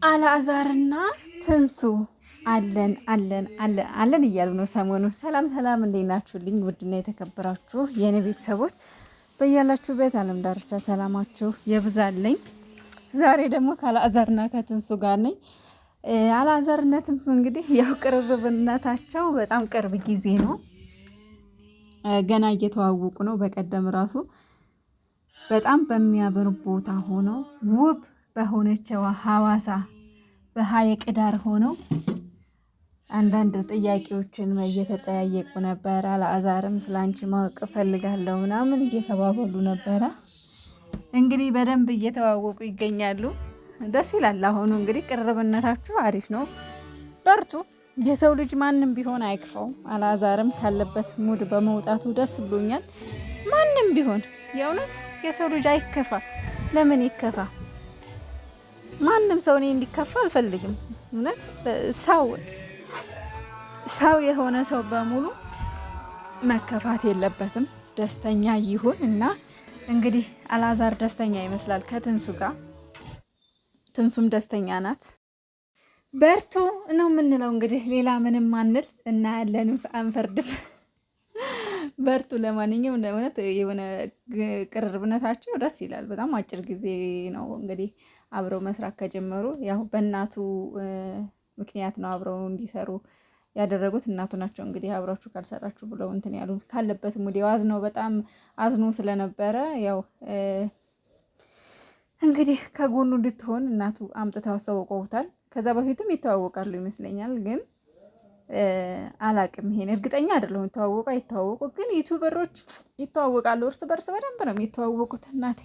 አልዓዛርና ትንሱ አለን እያሉ ነው ሰሞኑን። ሰላም ሰላም፣ እንዴት ናችሁልኝ? ውድና የተከበራችሁ የኔ ቤተሰቦች በያላችሁበት ዓለም ዳርቻ ሰላማችሁ የብዛልኝ። ዛሬ ደግሞ ከአልዓዛርና ከትንሱ ጋር ነኝ። አልዓዛርና ትንሱ እንግዲህ ያው ቅርርብነታቸው በጣም ቅርብ ጊዜ ነው። ገና እየተዋወቁ ነው። በቀደም ራሱ በጣም በሚያምር ቦታ ሆነው ውብ በሆነችው ሀዋሳ በሀይቅ ዳር ሆነው አንዳንድ ጥያቄዎችን እየተጠያየቁ ነበረ። አልዓዛርም ስላንቺ ማወቅ እፈልጋለሁ ምናምን እየተባባሉ ነበረ። እንግዲህ በደንብ እየተዋወቁ ይገኛሉ። ደስ ይላል። አሁኑ እንግዲህ ቅርብነታችሁ አሪፍ ነው። በርቱ። የሰው ልጅ ማንም ቢሆን አይክፋው። አልዓዛርም ካለበት ሙድ በመውጣቱ ደስ ብሎኛል። ማንም ቢሆን የእውነት የሰው ልጅ አይከፋ። ለምን ይከፋ? ማንም ሰው እኔ እንዲከፋ አልፈልግም። እውነት ሰው የሆነ ሰው በሙሉ መከፋት የለበትም። ደስተኛ ይሁን እና እንግዲህ አልዓዛር ደስተኛ ይመስላል ከትንሱ ጋር። ትንሱም ደስተኛ ናት። በርቱ ነው የምንለው እንግዲህ ሌላ ምንም አንል እና ያለን አንፈርድም። በርቱ። ለማንኛውም እንደሆነት የሆነ ቅርርብነታቸው ደስ ይላል። በጣም አጭር ጊዜ ነው እንግዲህ አብረው መስራት ከጀመሩ። ያው በእናቱ ምክንያት ነው አብረው እንዲሰሩ ያደረጉት። እናቱ ናቸው እንግዲህ አብራችሁ ካልሰራችሁ ብለው እንትን ያሉ። ካለበት ሙዲው አዝነው በጣም አዝኖ ስለነበረ ያው እንግዲህ ከጎኑ እንድትሆን እናቱ አምጥተው አስተዋውቀውታል። ከዛ በፊትም ይተዋወቃሉ ይመስለኛል፣ ግን አላቅም። ይሄን እርግጠኛ አይደለሁም። ይተዋወቁ አይተዋወቁ፣ ግን ዩቲዩበሮች ይተዋወቃሉ እርስ በርስ በደንብ ነው የሚተዋወቁት። እናቴ